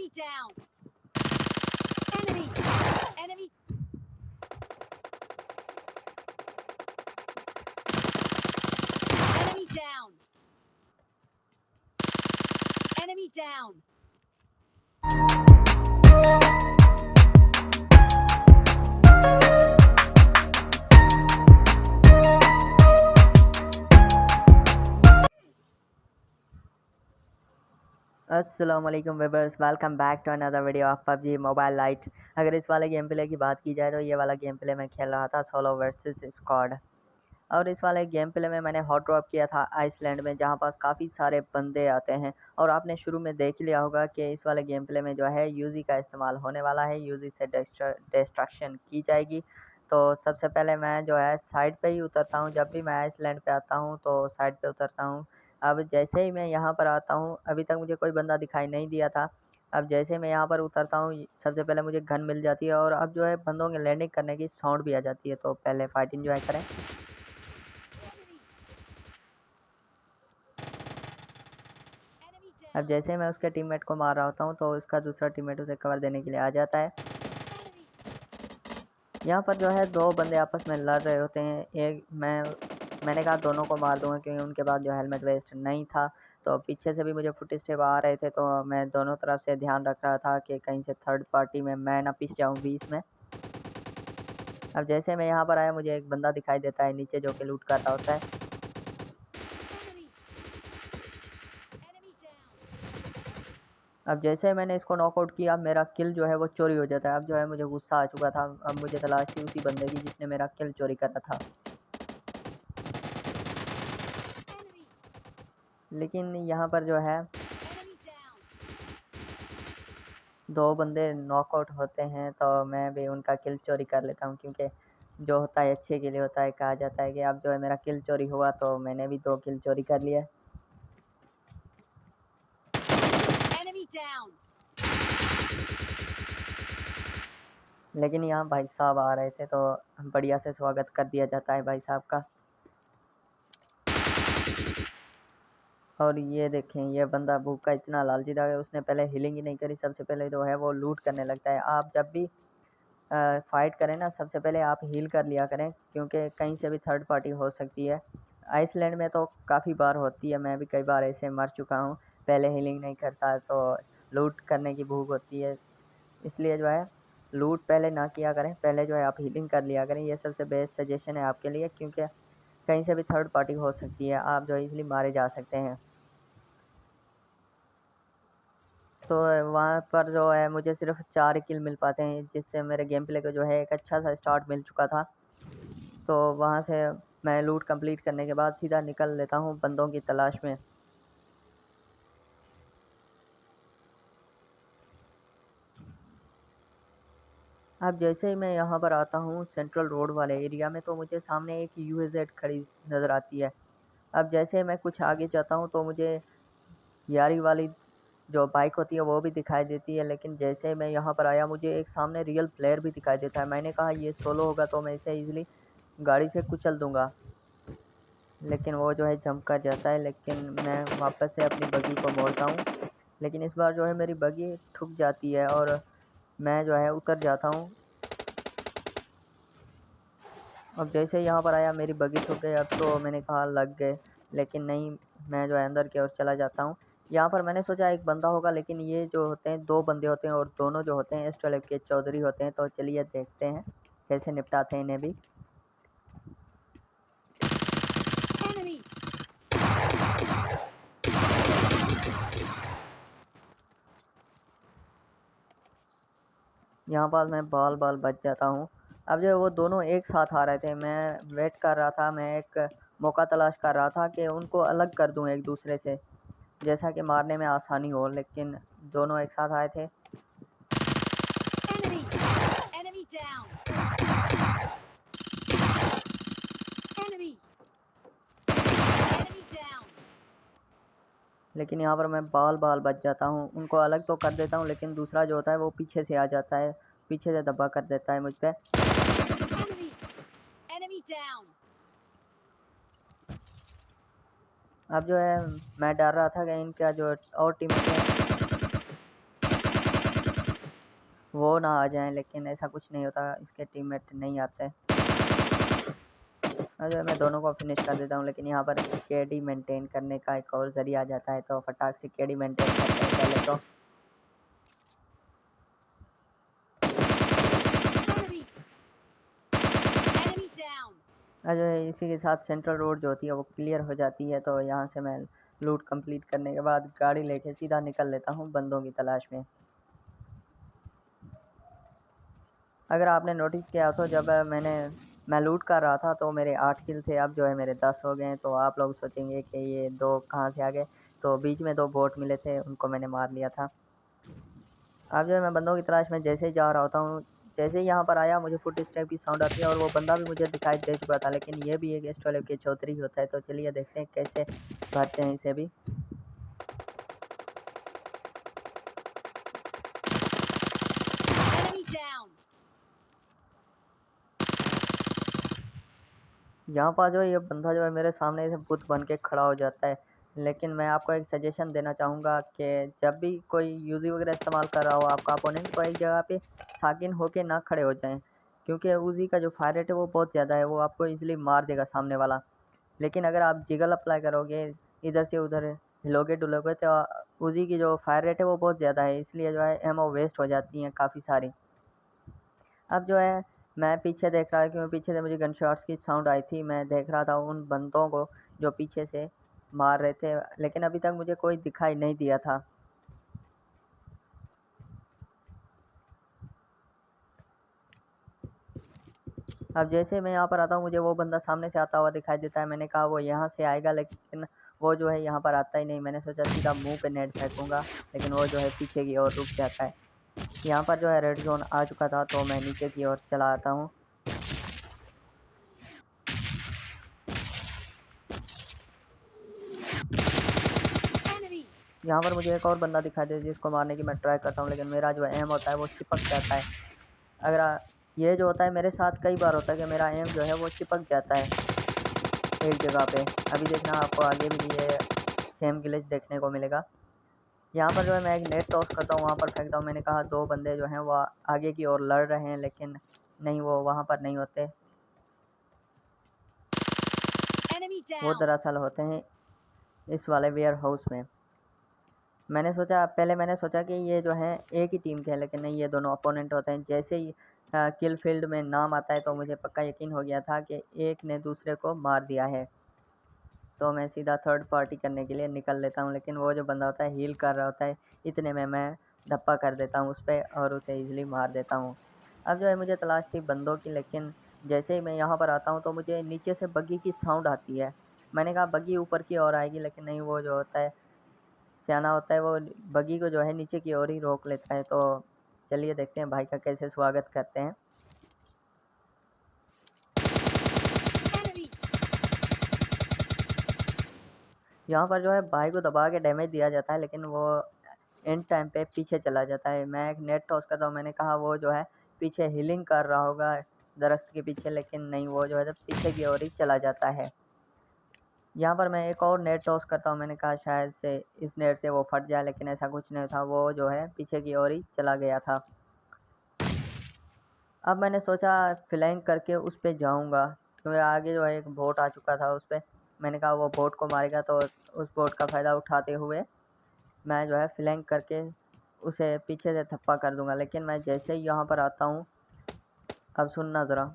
Enemy down. Enemy. Enemy. Enemy down. Enemy down. अस्सलामुअलैकुम viewers, welcome back to another video of PUBG mobile lite. अगर इस वाले game play की बात की जाए तो ये वाला गेम प्ले मैं खेल रहा था सोलो वर्सेस स्क्वाड। और इस वाले गेम प्ले में मैंने हॉट ड्रॉप किया था आइसलैंड में, जहाँ पास काफ़ी सारे बंदे आते हैं। और आपने शुरू में देख लिया होगा कि इस वाले गेम प्ले में जो है यूजी का इस्तेमाल होने वाला है, यूजी से डिस्ट्रक्शन की जाएगी। तो सबसे पहले मैं जो है साइड पे ही उतरता हूँ। जब भी मैं आइसलैंड पे आता हूँ तो साइड पे उतरता हूँ। अब जैसे ही मैं यहाँ पर आता हूँ, अभी तक मुझे कोई बंदा दिखाई नहीं दिया था। अब जैसे मैं यहाँ पर उतरता हूँ, सबसे पहले मुझे गन मिल जाती है और अब जो है बंदों के लैंडिंग करने की साउंड भी आ जाती है। तो पहले फाइट इंजॉय करें। Enemy अब down. जैसे मैं उसके टीममेट को मार रहा होता हूँ तो उसका दूसरा टीममेट उसे कवर देने के लिए आ जाता है। यहाँ पर जो है दो बंदे आपस में लड़ रहे होते हैं। मैंने कहा दोनों को मार दूंगा क्योंकि उनके पास जो हेलमेट वेस्ट नहीं था। तो पीछे से भी मुझे फुट स्टेप आ रहे थे, तो मैं दोनों तरफ से ध्यान रख रहा था कि कहीं से थर्ड पार्टी में मैं ना पिस जाऊँ बीच में। अब जैसे मैं यहाँ पर आया, मुझे एक बंदा दिखाई देता है नीचे जो कि लूट कर रहा होता है। Enemy down. अब जैसे मैंने इसको नॉकआउट किया, मेरा किल जो है वो चोरी हो जाता है। अब जो है मुझे गुस्सा आ चुका था। अब मुझे तलाश थी उसी बंदे की जिसने मेरा किल चोरी करा था। लेकिन यहाँ पर जो है Enemy down. दो बंदे नॉकआउट होते हैं, तो मैं भी उनका किल चोरी कर लेता हूँ क्योंकि जो होता है अच्छे के लिए होता है। कहा जाता है कि अब जो है मेरा किल चोरी हुआ तो मैंने भी 2 किल चोरी कर लिया। Enemy down. लेकिन यहाँ भाई साहब आ रहे थे तो बढ़िया से स्वागत कर दिया जाता है भाई साहब का। और ये देखें, ये बंदा भूखा इतना लालची था कि उसने पहले हीलिंग ही नहीं करी। सबसे पहले जो है वो लूट करने लगता है। आप जब भी फाइट करें ना, सबसे पहले आप हील कर लिया करें क्योंकि कहीं से भी थर्ड पार्टी हो सकती है। आइसलैंड में तो काफ़ी बार होती है, मैं भी कई बार ऐसे मर चुका हूँ। पहले हीलिंग नहीं करता तो लूट करने की भूख होती है, इसलिए जो है लूट पहले ना किया करें, पहले जो है आप हीलिंग कर लिया करें। ये सबसे बेस्ट सजेशन है आपके लिए क्योंकि कहीं से भी थर्ड पार्टी हो सकती है, आप जो है इजली मारे जा सकते हैं। तो वहाँ पर जो है मुझे सिर्फ 4 किल मिल पाते हैं, जिससे मेरे गेम प्ले को जो है एक अच्छा सा स्टार्ट मिल चुका था। तो वहाँ से मैं लूट कंप्लीट करने के बाद सीधा निकल लेता हूँ बंदों की तलाश में। अब जैसे ही मैं यहाँ पर आता हूँ सेंट्रल रोड वाले एरिया में, तो मुझे सामने एक UAZ खड़ी नज़र आती है। अब जैसे मैं कुछ आगे जाता हूँ तो मुझे यारी वाली जो बाइक होती है वो भी दिखाई देती है। लेकिन जैसे मैं यहाँ पर आया, मुझे एक सामने रियल प्लेयर भी दिखाई देता है। मैंने कहा ये सोलो होगा तो मैं इसे ईज़िली गाड़ी से कुचल दूंगा, लेकिन वो जो है जंप कर जाता है। लेकिन मैं वापस से अपनी बगी को मोड़ता हूँ, लेकिन इस बार जो है मेरी बगी ठुक जाती है और मैं जो है उतर जाता हूँ। अब जैसे यहाँ पर आया, मेरी बगी ठुक गई। अब तो मैंने कहा लग गए, लेकिन नहीं, मैं जो है अंदर की ओर चला जाता हूँ। यहाँ पर मैंने सोचा एक बंदा होगा, लेकिन ये जो होते हैं 2 बंदे होते हैं और दोनों जो होते हैं S12 के चौधरी होते हैं। तो चलिए देखते हैं कैसे निपटाते हैं इन्हें भी। Enemy. यहाँ पर मैं बाल बाल बच जाता हूँ। अब जो है वो दोनों एक साथ आ रहे थे, मैं वेट कर रहा था, मैं एक मौका तलाश कर रहा था कि उनको अलग कर दूँ एक दूसरे से, जैसा कि मारने में आसानी हो। लेकिन दोनों एक साथ आए थे। Enemy. Enemy down. Enemy. Enemy down. लेकिन यहाँ पर मैं बाल बाल बच जाता हूँ। उनको अलग तो कर देता हूँ, लेकिन दूसरा जो होता है वो पीछे से आ जाता है, पीछे से दबा कर देता है मुझ पर। Enemy. Enemy down. अब जो है मैं डर रहा था कि इनका जो और टीम है वो ना आ जाएं, लेकिन ऐसा कुछ नहीं होता, इसके टीममेट नहीं आते। जो मैं दोनों को फिनिश कर देता हूँ, लेकिन यहाँ पर केडी मेंटेन करने का एक और जरिया आ जाता है, तो फटाक से केडी मेंटेन करते हैं पहले तो। Enemy. Enemy down. जो है इसी के साथ सेंट्रल रोड जो होती है वो क्लियर हो जाती है, तो यहाँ से मैं लूट कंप्लीट करने के बाद गाड़ी लेके सीधा निकल लेता हूँ बंदों की तलाश में। अगर आपने नोटिस किया हो तो जब मैं लूट कर रहा था तो मेरे 8 किल थे, अब जो है मेरे 10 हो गए हैं। तो आप लोग सोचेंगे कि ये 2 कहाँ से आ गए, तो बीच में 2 बोट मिले थे, उनको मैंने मार लिया था। अब जो है मैं बंदों की तलाश में जैसे ही जा रहा होता हूँ, जैसे ही यहाँ पर आया मुझे फुट स्टेप की साउंड आती है, और वो बंदा भी मुझे दिखाई दे चुका था, लेकिन ये भी एक एस्ट्रोलेव के चौधरी होता है। तो चलिए देखते हैं कैसे भरते हैं इसे भी। Enemy down. यहाँ पर जो है ये बंदा जो है मेरे सामने से बुत बन के खड़ा हो जाता है। लेकिन मैं आपको एक सजेशन देना चाहूँगा कि जब भी कोई यूज़ी वगैरह इस्तेमाल कर रहा हो आपका अपोनेंट, तो एक जगह पे साकिन होके ना खड़े हो जाएं, क्योंकि यूज़ी का जो फायर रेट है वो बहुत ज़्यादा है, वो आपको इजीली मार देगा सामने वाला। लेकिन अगर आप जिगल अप्लाई करोगे, इधर से उधर हिलोगे डुलोगे, तो यूज़ी की जो फायर रेट है वो बहुत ज़्यादा है, इसलिए जो है एमओ वेस्ट हो जाती हैं काफ़ी सारी। अब जो है मैं पीछे देख रहा था, क्योंकि पीछे से मुझे गन शॉट्स की साउंड आई थी, मैं देख रहा था उन बंदों को जो पीछे से मार रहे थे, लेकिन अभी तक मुझे कोई दिखाई नहीं दिया था। अब जैसे मैं यहाँ पर आता हूँ मुझे वो बंदा सामने से आता हुआ दिखाई देता है, मैंने कहा वो यहाँ से आएगा, लेकिन वो जो है यहाँ पर आता ही नहीं। मैंने सोचा सीधा मुंह पे नेट फेंकूंगा, लेकिन वो जो है पीछे की ओर रुक जाता है। यहाँ पर जो है रेड जोन आ चुका था, तो मैं नीचे की ओर चला आता हूँ। Enemy. यहाँ पर मुझे एक और बंदा दिखाई दे जिसको मारने की मैं ट्राई करता हूँ, लेकिन मेरा जो एम होता है वो चिपक जाता है। अगर ये जो होता है मेरे साथ कई बार होता है कि मेरा एम जो है वो चिपक जाता है एक जगह पे। अभी देखना आपको आगे भी ये सेम ग्लिच देखने को मिलेगा। यहाँ पर जो है मैं एक नेट टॉस करता हूँ, वहाँ पर फेंकता हूँ। मैंने कहा 2 बंदे जो हैं वो आगे की ओर लड़ रहे हैं, लेकिन नहीं, वो वहाँ पर नहीं होते, Enemy वो down. दरअसल होते हैं इस वाले वेयर हाउस में। मैंने सोचा कि ये जो है एक ही टीम के हैं, लेकिन नहीं, ये दोनों अपोनेंट होते हैं। जैसे ही किल फील्ड में नाम आता है तो मुझे पक्का यकीन हो गया था कि एक ने दूसरे को मार दिया है। तो मैं सीधा थर्ड पार्टी करने के लिए निकल लेता हूँ, लेकिन वो जो बंदा होता है हील कर रहा होता है, इतने में मैं धप्पा कर देता हूँ उस पर और उसे ईजिली मार देता हूँ। अब जो है मुझे तलाश थी बंदों की, लेकिन जैसे ही मैं यहाँ पर आता हूँ तो मुझे नीचे से बग्गी की साउंड आती है। मैंने कहा बग्गी ऊपर की ओर आएगी, लेकिन नहीं, वो जो होता है सियाना होता है, वो बग्गी को जो है नीचे की ओर ही रोक लेता है। तो चलिए देखते हैं भाई का कैसे स्वागत करते हैं। Enemy. यहाँ पर जो है भाई को दबा के डैमेज दिया जाता है, लेकिन वो एंड टाइम पे पीछे चला जाता है। मैं एक नेट टॉस करता हूँ, मैंने कहा वो जो है पीछे हीलिंग कर रहा होगा दरख्त के पीछे, लेकिन नहीं, वो जो है पीछे की ओर ही चला जाता है। यहाँ पर मैं एक और नेट टॉस करता हूँ, मैंने कहा शायद से इस नेट से वो फट जाए, लेकिन ऐसा कुछ नहीं था, वो जो है पीछे की ओर ही चला गया था। अब मैंने सोचा फ्लैंक करके उस पे जाऊँगा, क्योंकि आगे जो है एक बोट आ चुका था उस पे। मैंने कहा वो बोट को मारेगा, तो उस बोट का फ़ायदा उठाते हुए मैं जो है फ्लैंक करके उसे पीछे से थप्पा कर दूंगा। लेकिन मैं जैसे ही यहाँ पर आता हूँ, अब सुनना ज़रा,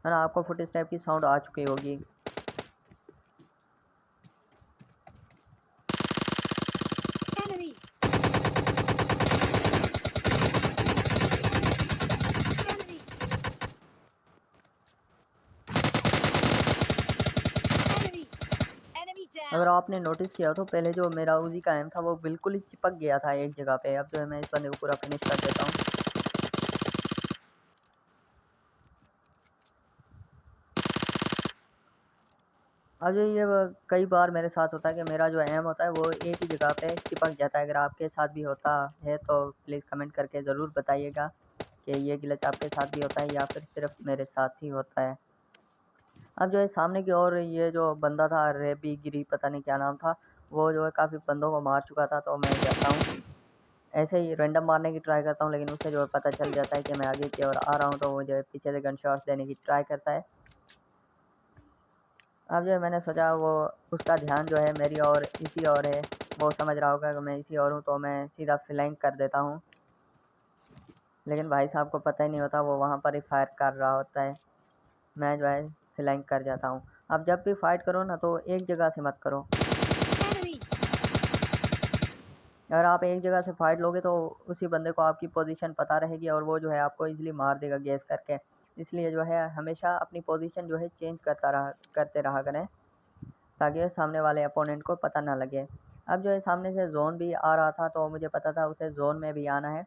है ना, आपको फुट स्टेप की साउंड आ चुकी होगी। Enemy. Enemy. Enemy. Enemy अगर down. आपने नोटिस किया हो तो पहले जो मेरा उजी का एम था वो बिल्कुल ही चिपक गया था एक जगह पे। अब जो है मैं इस बंदे को पूरा फिनिश कर देता हूँ। अब जो ये कई बार मेरे साथ होता है कि मेरा जो एम होता है वो एक ही जगह पे चिपक जाता है। अगर आपके साथ भी होता है तो प्लीज़ कमेंट करके ज़रूर बताइएगा कि ये ग्लिच आपके साथ भी होता है या फिर सिर्फ मेरे साथ ही होता है। अब जो है सामने की ओर ये जो बंदा था रेबी गिरी, पता नहीं क्या नाम था, वो जो है काफ़ी बंदों को मार चुका था। तो मैं जाता हूँ ऐसे ही रैंडम मारने की ट्राई करता हूँ, लेकिन उसे जो है पता चल जाता है कि मैं आगे की ओर आ रहा हूँ, तो वो जो है पीछे से गन शॉट्स देने की ट्राई करता है। अब जो है मैंने सोचा वो उसका ध्यान जो है मेरी और इसी ओर है, वो समझ रहा होगा कि मैं इसी ओर हूँ, तो मैं सीधा फ्लैंक कर देता हूँ। लेकिन भाई साहब को पता ही नहीं होता, वो वहाँ पर ही फायर कर रहा होता है। मैं जो है फ्लैंक कर जाता हूँ। अब जब भी फाइट करो ना, तो एक जगह से मत करो। Enemy. अगर आप एक जगह से फाइट लोगे तो उसी बंदे को आपकी पोजीशन पता रहेगी और वो जो है आपको इजीली मार देगा गैस करके। इसलिए जो है हमेशा अपनी पोजीशन जो है चेंज करते रहा करें, ताकि सामने वाले अपोनेंट को पता ना लगे। अब जो है सामने से जोन भी आ रहा था, तो मुझे पता था उसे जोन में भी आना है,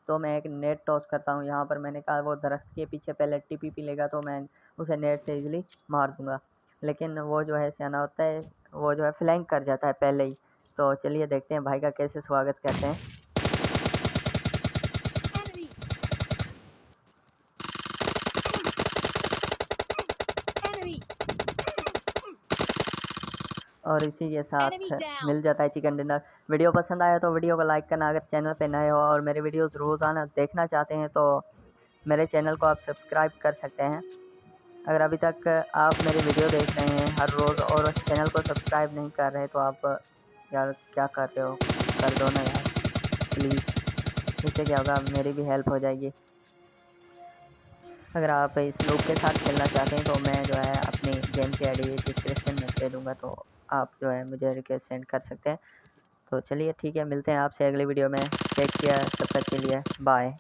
तो मैं एक नेट टॉस करता हूँ। यहाँ पर मैंने कहा वो दरख्त के पीछे पहले टीपीपी लेगा, तो मैं उसे नेट से इजीली मार दूंगा। लेकिन वो जो है सियाना होता है, वो जो है फ्लैंक कर जाता है पहले ही। तो चलिए देखते हैं भाई का कैसे स्वागत करते हैं। Enemy. Enemy. और इसी के साथ Enemy down. मिल जाता है चिकन डिनर। वीडियो पसंद आया तो वीडियो को लाइक करना, अगर चैनल पे नए हो और मेरे वीडियोस रोज़ाना देखना चाहते हैं तो मेरे चैनल को आप सब्सक्राइब कर सकते हैं। अगर अभी तक आप मेरी वीडियो देख रहे हैं हर रोज़ और चैनल को सब्सक्राइब नहीं कर रहे, तो आप यार क्या कर रहे हो, कर दो ना यार प्लीज़। इससे क्या होगा, मेरी भी हेल्प हो जाएगी। अगर आप इस लूप के साथ खेलना चाहते हैं तो मैं जो है अपनी गेम की आईडी डिस्क्रिप्शन में दे दूँगा, तो आप जो है मुझे रिक्वेस्ट सेंड कर सकते हैं। तो चलिए ठीक है, मिलते हैं आपसे अगली वीडियो में। टेक केयर, तब तक के लिए बाय।